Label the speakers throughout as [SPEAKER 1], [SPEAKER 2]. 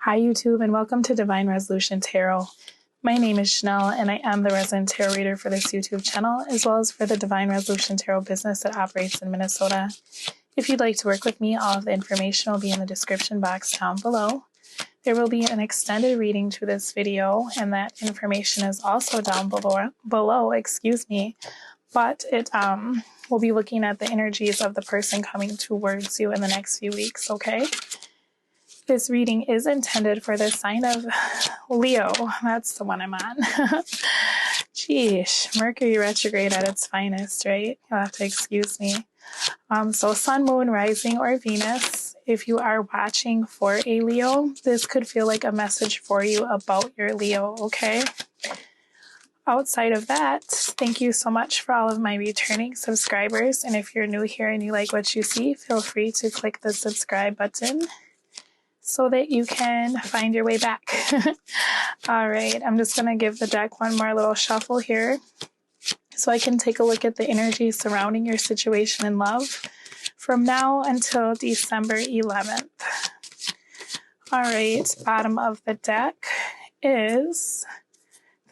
[SPEAKER 1] Hi YouTube, and welcome to Divine Resolution Tarot. My name is Chanel, and I am the resident tarot reader for this YouTube channel, as well as for the Divine Resolution Tarot business that operates in Minnesota. If you'd like to work with me, all of the information will be in the description box down below. There will be an extended reading to this video, and that information is also down below, but it will be looking at the energies of the person coming towards you in the next few weeks, okay? This reading is intended for the sign of Leo. That's the one I'm on. Sheesh, Mercury retrograde at its finest, right? You'll have to excuse me. So Sun, Moon, Rising, or Venus. If you are watching for a Leo, this could feel like a message for you about your Leo, okay? Outside of that, thank you so much for all of my returning subscribers. And if you're new here and you like what you see, feel free to click the subscribe button so that you can find your way back. All right, I'm just going to give the deck one more little shuffle here so I can take a look at the energy surrounding your situation in love from now until December 11th. All right, bottom of the deck is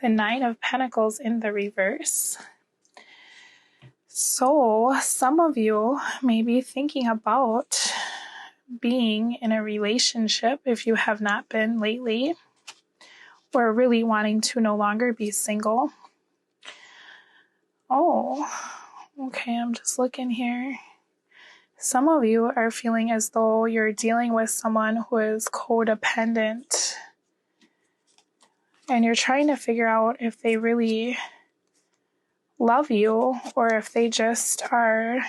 [SPEAKER 1] the Nine of Pentacles in the reverse. So some of you may be thinking about being in a relationship if you have not been lately, or really wanting to no longer be single. Oh, okay, I'm just looking here. Some of you are feeling as though you're dealing with someone who is codependent, and you're trying to figure out if they really love you or if they just are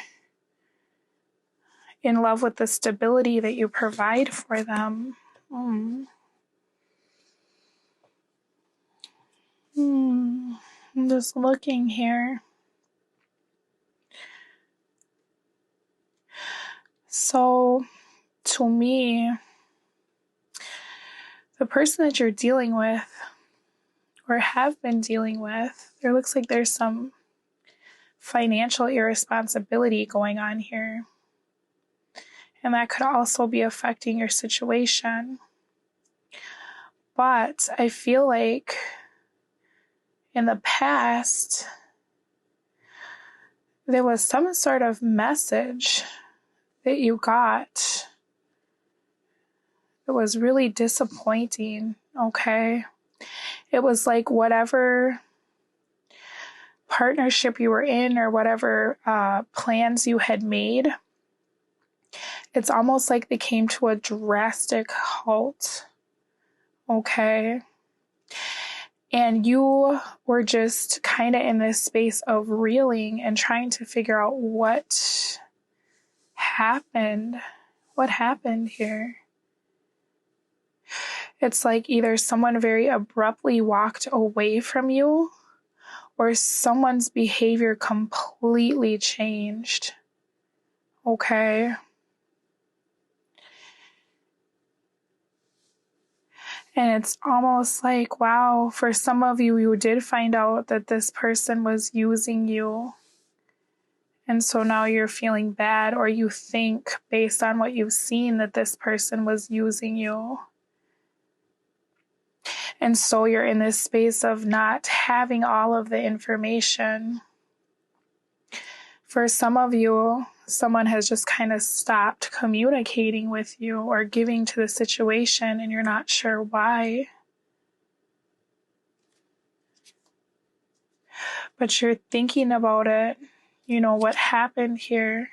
[SPEAKER 1] in love with the stability that you provide for them. I'm just looking here. So, to me, the person that you're dealing with or have been dealing with, there looks like there's some financial irresponsibility going on here. And that could also be affecting your situation. But I feel like in the past, there was some sort of message that you got. It was really disappointing, okay? It was like whatever partnership you were in or whatever plans you had made, it's almost like they came to a drastic halt, okay? And you were just kind of in this space of reeling and trying to figure out what happened. What happened here? It's like either someone very abruptly walked away from you or someone's behavior completely changed. Okay? And it's almost like, wow, for some of you, you did find out that this person was using you. And so now you're feeling bad, or you think, based on what you've seen, that this person was using you. And so you're in this space of not having all of the information. For some of you, someone has just kind of stopped communicating with you or giving to the situation, and you're not sure why. But you're thinking about it. You know, what happened here?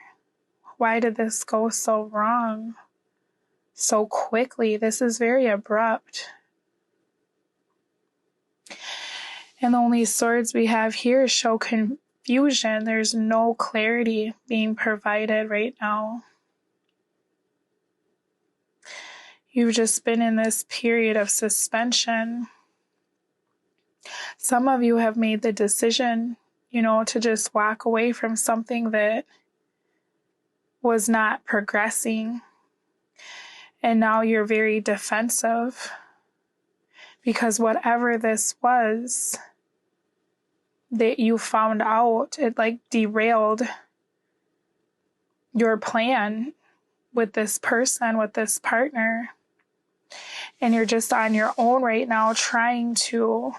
[SPEAKER 1] Why did this go so wrong so quickly? This is very abrupt. And the only swords we have here show confusion. There's no clarity being provided right now. You've just been in this period of suspension. Some of you have made the decision, to just walk away from something that was not progressing. And now you're very defensive because whatever this was that you found out, it like derailed your plan with this person, with this partner. And you're just on your own right now trying to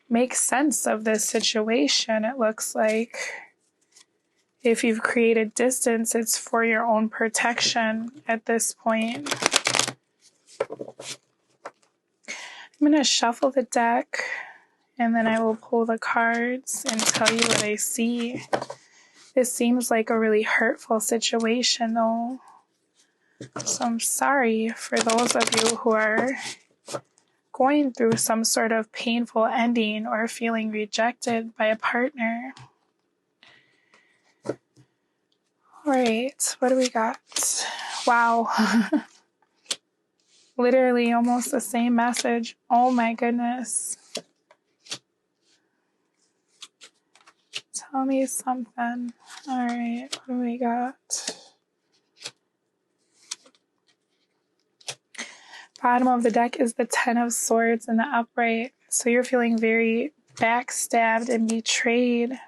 [SPEAKER 1] make sense of this situation. It looks like if you've created distance, it's for your own protection at this point. I'm going to shuffle the deck, and then I will pull the cards and tell you what I see. This seems like a really hurtful situation, though. So I'm sorry for those of you who are going through some sort of painful ending or feeling rejected by a partner. All right, what do we got? Wow. Literally almost the same message. Oh my goodness. Tell me something. All right, what do we got? Bottom of the deck is the Ten of Swords in the upright. So you're feeling very backstabbed and betrayed.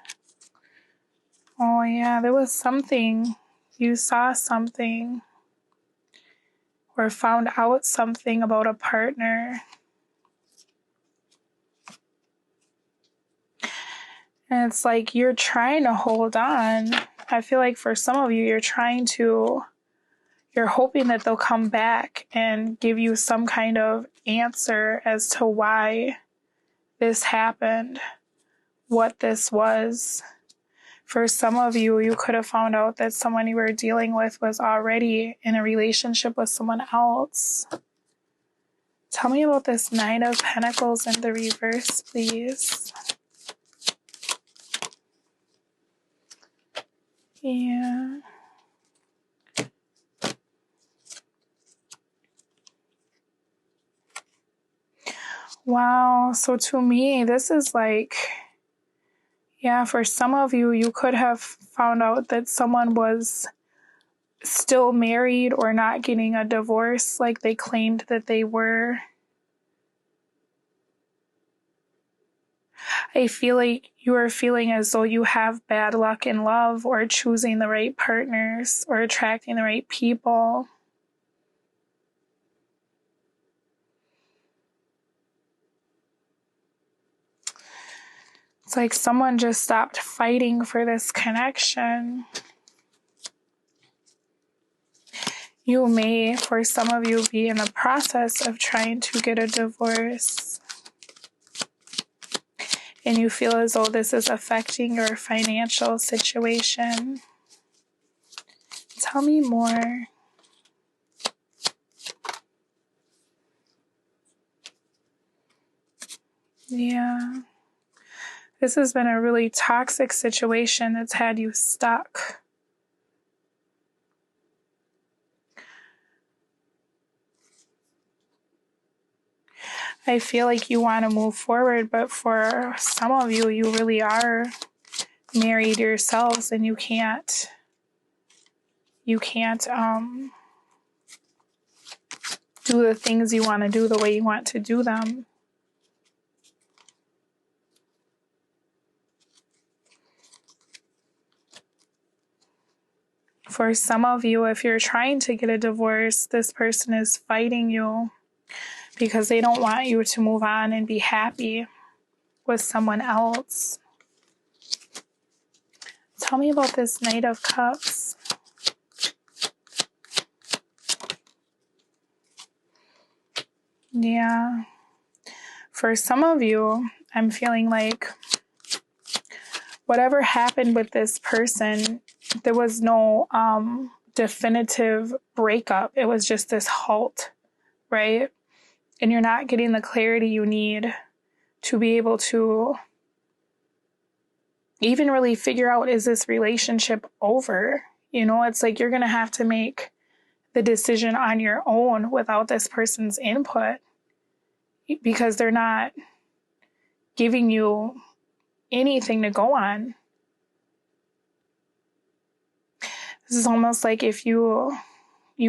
[SPEAKER 1] Oh yeah, there was something. You saw something or found out something about a partner. And it's like you're trying to hold on. I feel like for some of you, you're hoping that they'll come back and give you some kind of answer as to why this happened, what this was. For some of you, you could have found out that someone you were dealing with was already in a relationship with someone else. Tell me about this Nine of Pentacles in the reverse, please. Yeah. Wow. So to me, this is like, yeah, for some of you, you could have found out that someone was still married or not getting a divorce like they claimed that they were. I feel like you are feeling as though you have bad luck in love or choosing the right partners or attracting the right people. It's like someone just stopped fighting for this connection. You may, for some of you, be in the process of trying to get a divorce. And you feel as though this is affecting your financial situation. Tell me more. Yeah. This has been a really toxic situation that's had you stuck. I feel like you want to move forward, but for some of you, you really are married yourselves and you can't do the things you want to do the way you want to do them. For some of you, if you're trying to get a divorce, this person is fighting you because they don't want you to move on and be happy with someone else. Tell me about this Knight of Cups. Yeah. For some of you, I'm feeling like whatever happened with this person, there was no definitive breakup. It was just this halt, right? And you're not getting the clarity you need to be able to even really figure out, is this relationship over? You know, it's like you're going to have to make the decision on your own without this person's input because they're not giving you anything to go on. This is almost like if you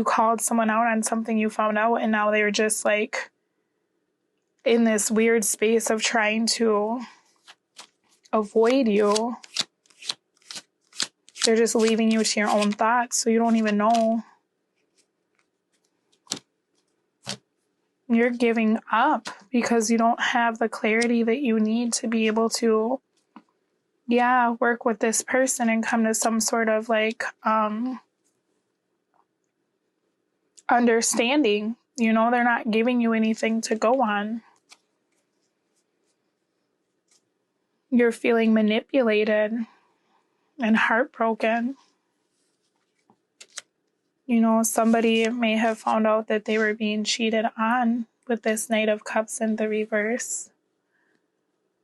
[SPEAKER 1] called someone out on something you found out and now they're just like in this weird space of trying to avoid you. They're just leaving you to your own thoughts, so you don't even know. You're giving up because you don't have the clarity that you need to be able to, work with this person and come to some sort of like understanding. They're not giving you anything to go on. You're feeling manipulated and heartbroken. Somebody may have found out that they were being cheated on with this Knight of Cups in the reverse.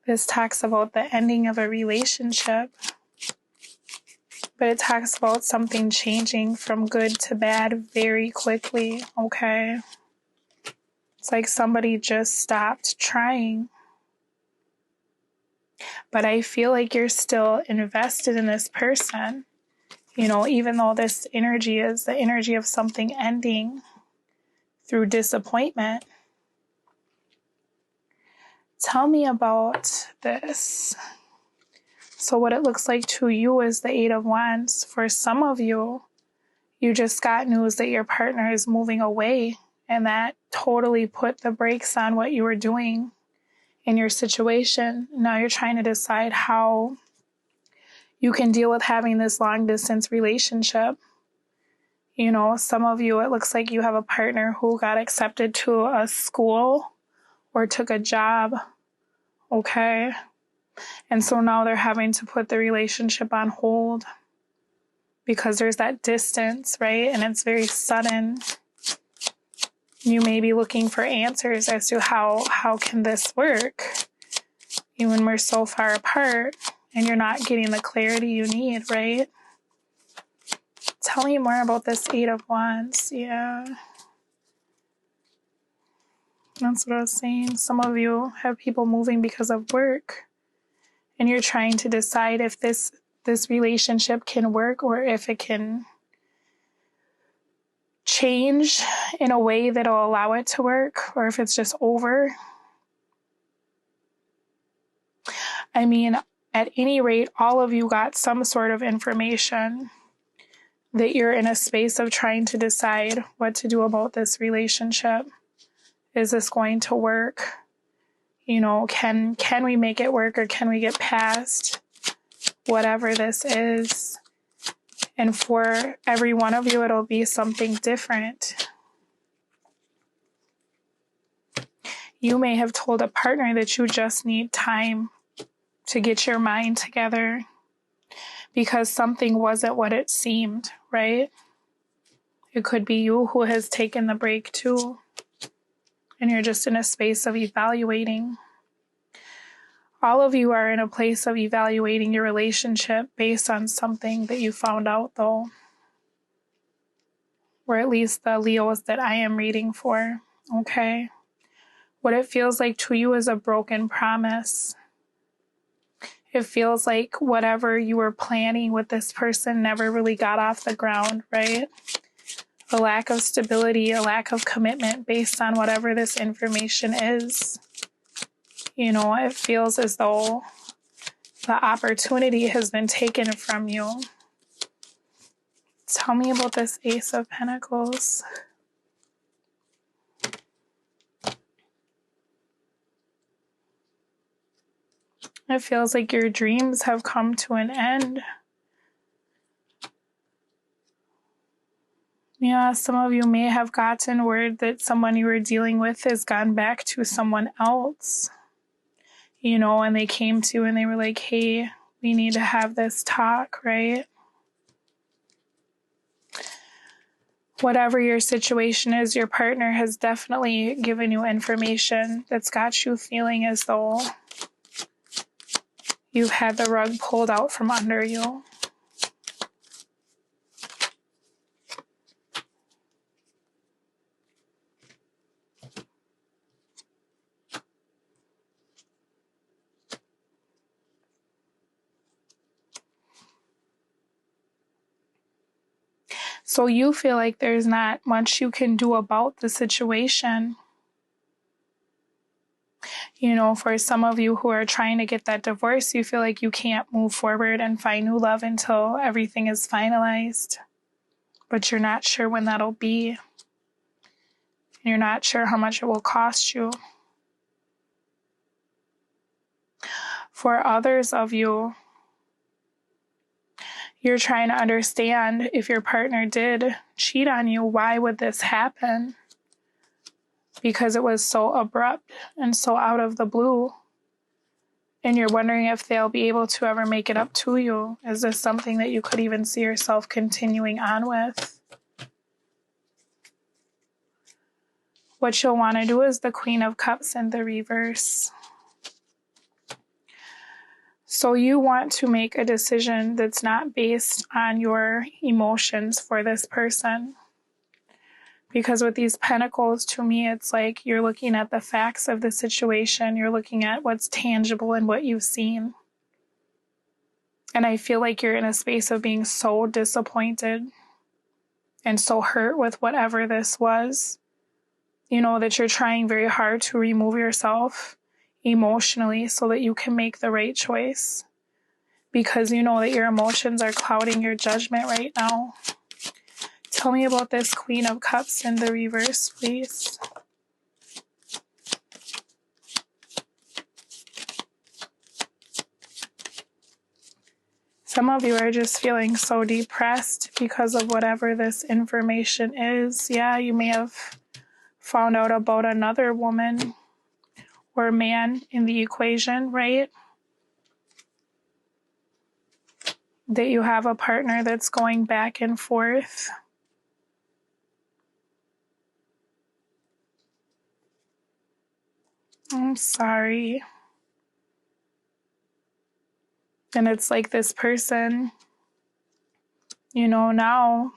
[SPEAKER 1] This talks about the ending of a relationship, but it talks about something changing from good to bad very quickly, okay? It's like somebody just stopped trying. But I feel like you're still invested in this person, even though this energy is the energy of something ending through disappointment. Tell me about this. So what it looks like to you is the Eight of Wands. For some of you, you just got news that your partner is moving away, and that totally put the brakes on what you were doing in your situation. Now you're trying to decide how you can deal with having this long distance relationship. Some of you, it looks like you have a partner who got accepted to a school or took a job, okay? And so now they're having to put the relationship on hold because there's that distance, right? And it's very sudden. You may be looking for answers as to how can this work when we're so far apart and you're not getting the clarity you need, right? Tell me more about this Eight of Wands. Yeah. That's what I was saying. Some of you have people moving because of work, and you're trying to decide if this relationship can work or if it can change in a way that'll allow it to work, or if it's just over. I mean, at any rate, all of you got some sort of information that you're in a space of trying to decide what to do about this relationship. Is this going to work? Can we make it work, or can we get past whatever this is? And for every one of you, it'll be something different. You may have told a partner that you just need time to get your mind together because something wasn't what it seemed, right? It could be you who has taken the break too, and you're just in a space of evaluating. All of you are in a place of evaluating your relationship based on something that you found out, though, or at least the Leos that I am reading for, okay? What it feels like to you is a broken promise. It feels like whatever you were planning with this person never really got off the ground, right? A lack of stability, a lack of commitment based on whatever this information is. It feels as though the opportunity has been taken from you. Tell me about this Ace of Pentacles. It feels like your dreams have come to an end. Yeah, some of you may have gotten word that someone you were dealing with has gone back to someone else. And they came to you and they were like, hey, we need to have this talk, right? Whatever your situation is, your partner has definitely given you information that's got you feeling as though you've had the rug pulled out from under you. So you feel like there's not much you can do about the situation. For some of you who are trying to get that divorce, you feel like you can't move forward and find new love until everything is finalized. But you're not sure when that'll be. You're not sure how much it will cost you. For others of you, you're trying to understand if your partner did cheat on you, why would this happen? Because it was so abrupt and so out of the blue. And you're wondering if they'll be able to ever make it up to you. Is this something that you could even see yourself continuing on with? What you'll want to do is the Queen of Cups in the reverse. So you want to make a decision that's not based on your emotions for this person. Because with these pentacles, to me, it's like you're looking at the facts of the situation. You're looking at what's tangible and what you've seen. And I feel like you're in a space of being so disappointed and so hurt with whatever this was. You know, that you're trying very hard to remove yourself emotionally so that you can make the right choice. Because you know that your emotions are clouding your judgment right now. Tell me about this Queen of Cups in the reverse, please. Some of you are just feeling so depressed because of whatever this information is. Yeah, you may have found out about another woman or man in the equation, right? That you have a partner that's going back and forth. I'm sorry. And it's like this person, you know, now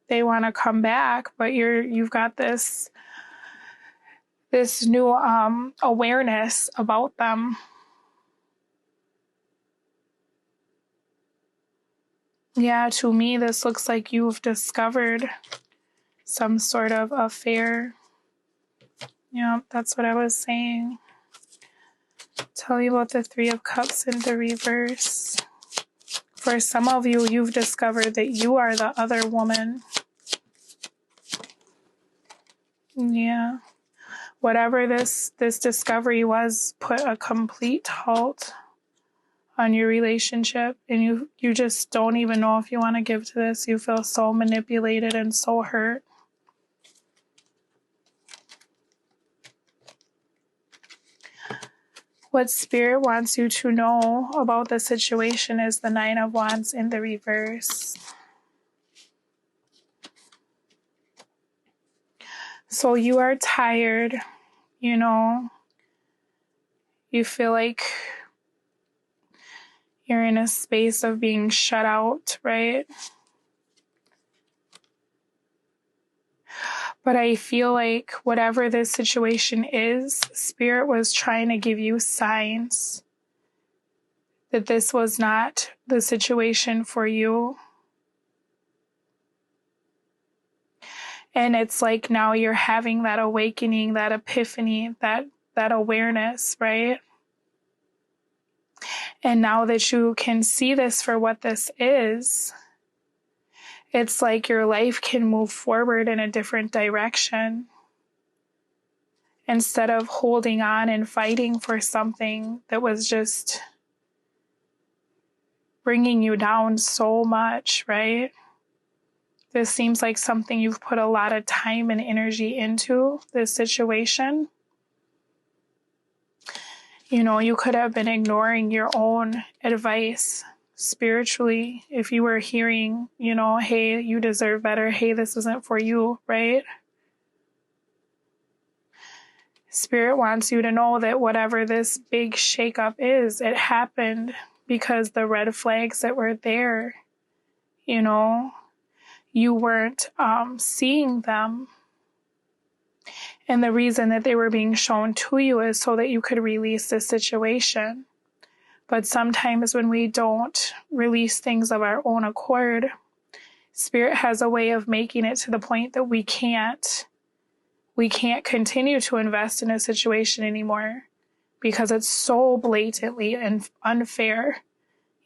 [SPEAKER 1] they want to come back, but you've got this new awareness about them. Yeah, to me, this looks like you've discovered some sort of affair. Yeah, that's what I was saying. Tell me about the Three of Cups in the reverse. For some of you, you've discovered that you are the other woman. Yeah. Whatever this discovery was, put a complete halt on your relationship, and you just don't even know if you want to give to this. You feel so manipulated and so hurt. What Spirit wants you to know about the situation is the Nine of Wands in the reverse. So you are tired, you know. You feel like you're in a space of being shut out, right? But I feel like whatever this situation is, Spirit was trying to give you signs that this was not the situation for you. And it's like now you're having that awakening, that epiphany, that awareness, right? And now that you can see this for what this is, it's like your life can move forward in a different direction. Instead of holding on and fighting for something that was just bringing you down so much, right? This seems like something you've put a lot of time and energy into, this situation. You know, you could have been ignoring your own advice spiritually if you were hearing, you know, hey, you deserve better. Hey, this isn't for you, right? Spirit wants you to know that whatever this big shakeup is, it happened because the red flags that were there, you know, you weren't seeing them. And the reason that they were being shown to you is so that you could release the situation. But sometimes when we don't release things of our own accord, Spirit has a way of making it to the point that we can't continue to invest in a situation anymore because it's so blatantly and unfair,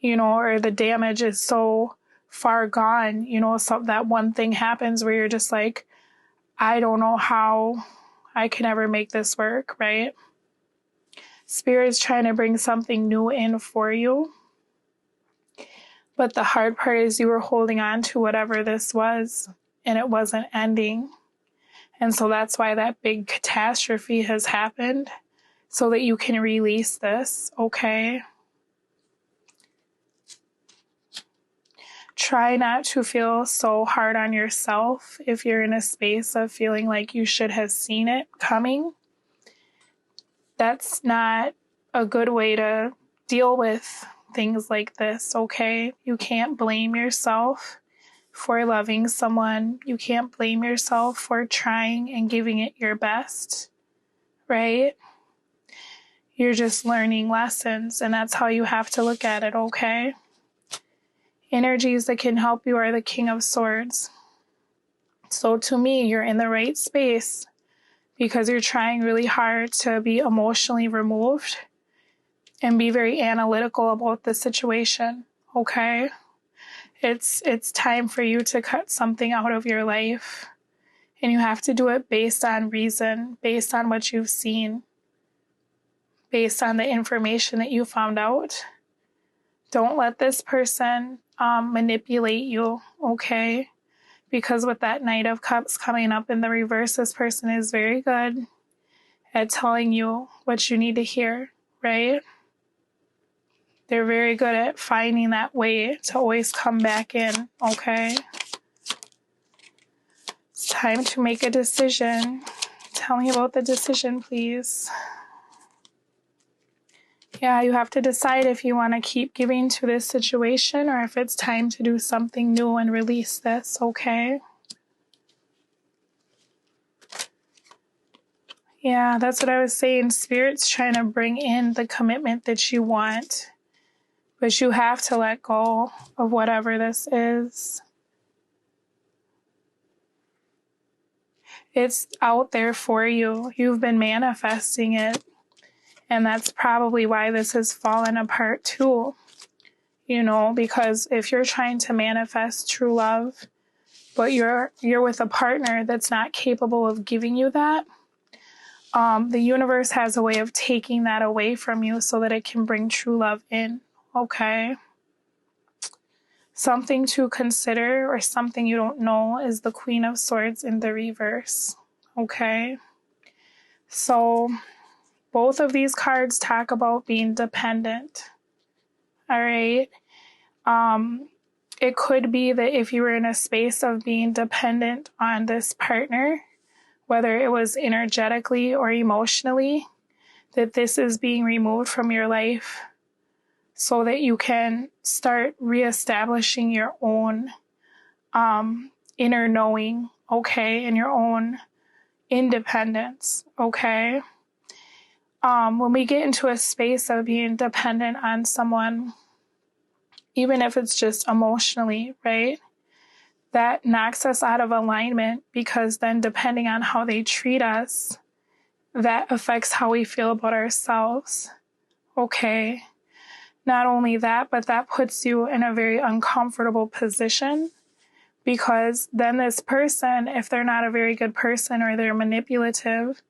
[SPEAKER 1] you know, or the damage is so far gone, you know, so that one thing happens where you're just like, I don't know how I can ever make this work, right? Spirit's trying to bring something new in for you. But the hard part is you were holding on to whatever this was, and it wasn't ending. And so that's why that big catastrophe has happened, so that you can release this, okay? Try not to feel so hard on yourself if you're in a space of feeling like you should have seen it coming. That's not a good way to deal with things like this, okay? You can't blame yourself for loving someone. You can't blame yourself for trying and giving it your best, right? You're just learning lessons, and that's how you have to look at it, okay? Energies that can help you are the King of Swords. So to me, you're in the right space because you're trying really hard to be emotionally removed and be very analytical about the situation, okay? It's time for you to cut something out of your life, and you have to do it based on reason, based on what you've seen, based on the information that you found out. Don't let this person manipulate you, okay? Because with that Knight of Cups coming up in the reverse, this person is very good at telling you what you need to hear, right? They're very good at finding that way to always come back in, okay? It's time to make a decision. Tell me about the decision, please. Yeah, you have to decide if you want to keep giving to this situation or if it's time to do something new and release this, okay? Yeah, that's what I was saying. Spirit's trying to bring in the commitment that you want, but you have to let go of whatever this is. It's out there for you. You've been manifesting it, and that's probably why this has fallen apart too. You know, because if you're trying to manifest true love, but you're with a partner that's not capable of giving you that, the universe has a way of taking that away from you so that it can bring true love in, okay? Something to consider, or something you don't know, is the Queen of Swords in the reverse, okay? So both of these cards talk about being dependent, all right? It could be that if you were in a space of being dependent on this partner, whether it was energetically or emotionally, that this is being removed from your life so that you can start reestablishing your own inner knowing, okay, and your own independence, okay? When we get into a space of being dependent on someone, even if it's just emotionally, right, that knocks us out of alignment, because then depending on how they treat us, that affects how we feel about ourselves, okay? Not only that, but that puts you in a very uncomfortable position, because then this person, if they're not a very good person or they're manipulative,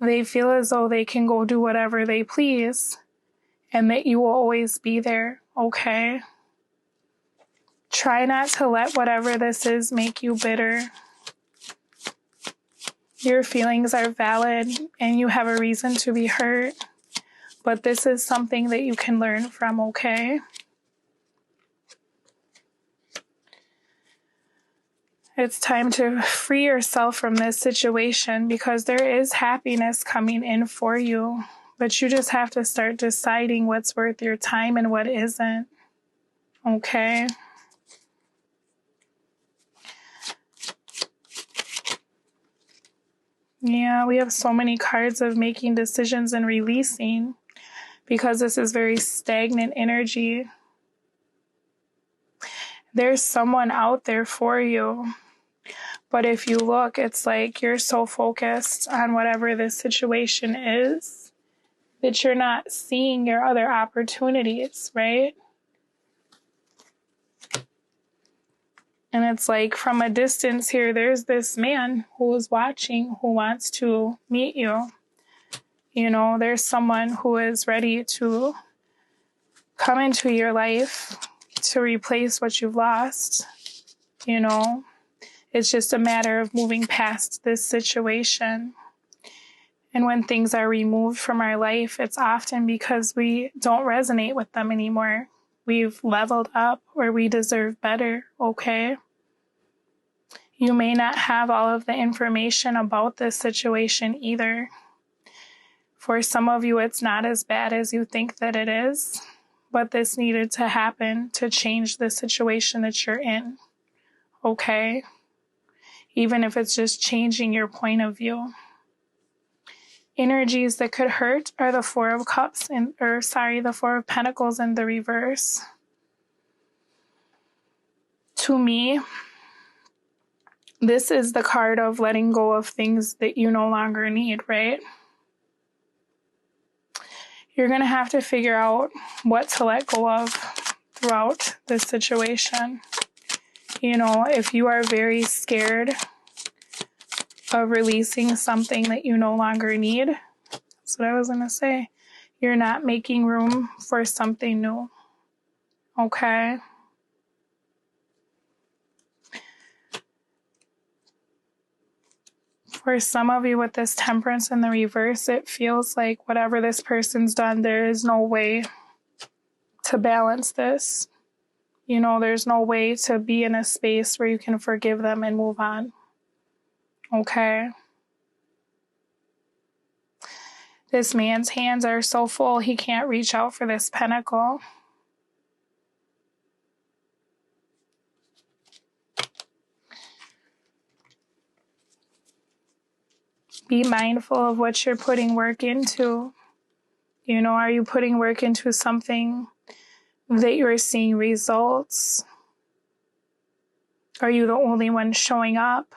[SPEAKER 1] they feel as though they can go do whatever they please and that you will always be there, okay? Try not to let whatever this is make you bitter. Your feelings are valid and you have a reason to be hurt, but this is something that you can learn from, okay? It's time to free yourself from this situation, because there is happiness coming in for you, but you just have to start deciding what's worth your time and what isn't, okay? Yeah, we have so many cards of making decisions and releasing, because this is very stagnant energy. There's someone out there for you, but if you look, it's like you're so focused on whatever this situation is that you're not seeing your other opportunities, right? And it's like from a distance here, there's this man who is watching, who wants to meet you. You know, there's someone who is ready to come into your life to replace what you've lost. You know, it's just a matter of moving past this situation. And when things are removed from our life, it's often because we don't resonate with them anymore. We've leveled up, or we deserve better, okay? You may not have all of the information about this situation either. For some of you, it's not as bad as you think that it is, but this needed to happen to change the situation that you're in, okay? Even if it's just changing your point of view. Energies that could hurt are the Four of Pentacles in the reverse. To me, this is the card of letting go of things that you no longer need, right? You're going to have to figure out what to let go of throughout this situation. You know, if you are very scared of releasing something that you no longer need, that's what I was going to say. You're not making room for something new. Okay? For some of you with this Temperance in the reverse, it feels like whatever this person's done, there is no way to balance this. You know, there's no way to be in a space where you can forgive them and move on. Okay? This man's hands are so full, he can't reach out for this pentacle. Be mindful of what you're putting work into. You know, are you putting work into something that you're seeing results? Are you the only one showing up?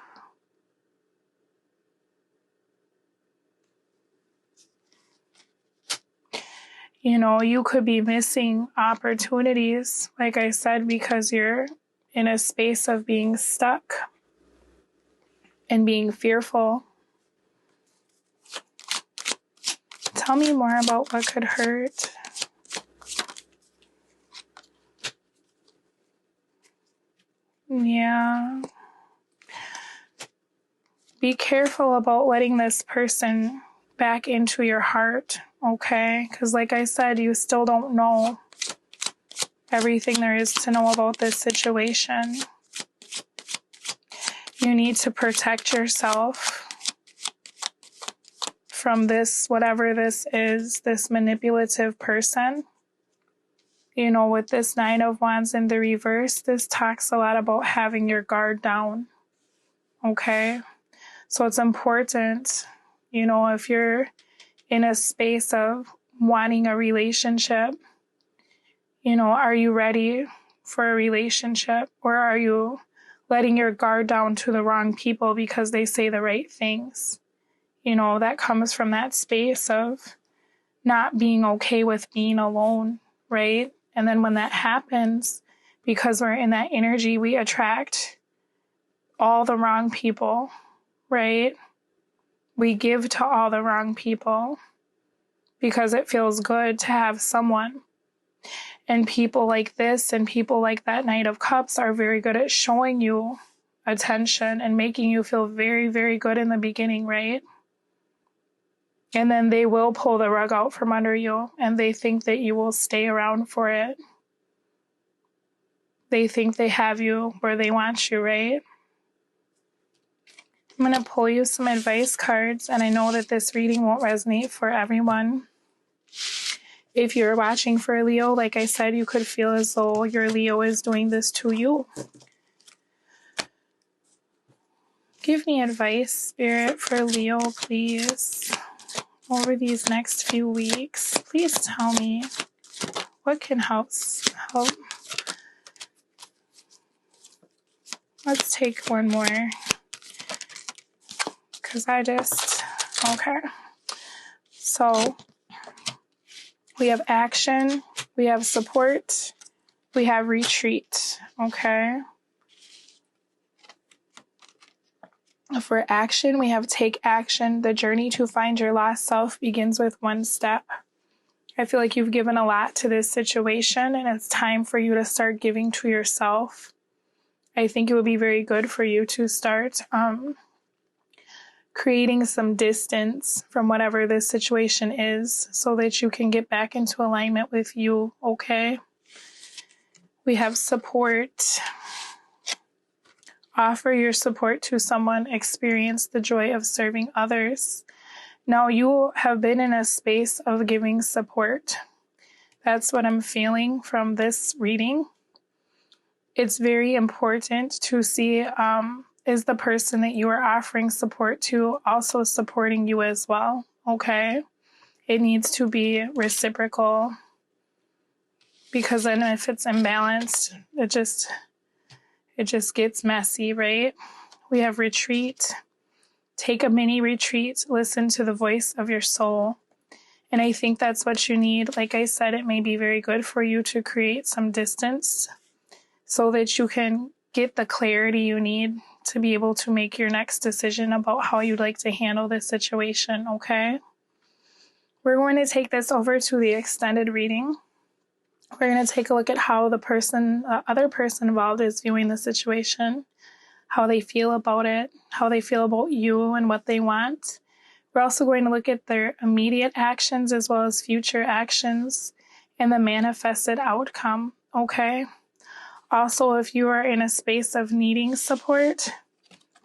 [SPEAKER 1] You know, you could be missing opportunities, like I said, because you're in a space of being stuck and being fearful. Tell me more about what could hurt. Yeah. Be careful about letting this person back into your heart, okay? Because like I said, you still don't know everything there is to know about this situation. You need to protect yourself from this, whatever this is, this manipulative person. You know, with this Nine of Wands in the reverse, this talks a lot about having your guard down, okay? So it's important, you know, if you're in a space of wanting a relationship, you know, are you ready for a relationship, or are you letting your guard down to the wrong people because they say the right things? You know, that comes from that space of not being okay with being alone, right? And then when that happens, because we're in that energy, we attract all the wrong people, right? We give to all the wrong people because it feels good to have someone. And people like this and people like that Knight of Cups are very good at showing you attention and making you feel very, very good in the beginning, right? And then they will pull the rug out from under you, and they think that you will stay around for it. They think they have you where they want you, right? I'm going to pull you some advice cards, and I know that this reading won't resonate for everyone. If you're watching for a Leo, like I said, you could feel as though your Leo is doing this to you. Give me advice, Spirit, for Leo, please. Over these next few weeks, please tell me what can help. Let's take one more, because okay. So we have action, we have support, we have retreat, okay? for action, we have take action. The journey to find your lost self begins with one step. I feel like you've given a lot to this situation, and it's time for you to start giving to yourself. I think it would be very good for you to start creating some distance from whatever this situation is so that you can get back into alignment with you, okay? We have support. Offer your support to someone. Experience the joy of serving others. Now, you have been in a space of giving support. That's what I'm feeling from this reading. It's very important to see, is the person that you are offering support to also supporting you as well, okay? It needs to be reciprocal, because then if it's imbalanced, it just gets messy, right? We have retreat. Take a mini retreat. Listen to the voice of your soul. And I think that's what you need. Like I said, it may be very good for you to create some distance so that you can get the clarity you need to be able to make your next decision about how you'd like to handle this situation, okay? We're going to take this over to the extended reading. We're going to take a look at how the other person involved is viewing the situation, how they feel about it, how they feel about you and what they want. We're also going to look at their immediate actions as well as future actions and the manifested outcome, okay? Also, if you are in a space of needing support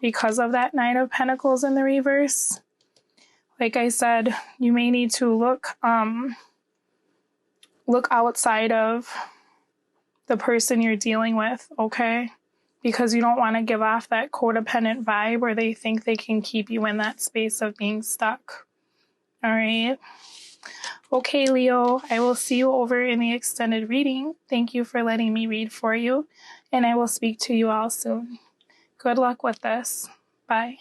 [SPEAKER 1] because of that Nine of Pentacles in the reverse, like I said, you may need to look outside of the person you're dealing with, okay? Because you don't want to give off that codependent vibe where they think they can keep you in that space of being stuck. All right? Okay, Leo, I will see you over in the extended reading. Thank you for letting me read for you, and I will speak to you all soon. Good luck with this. Bye.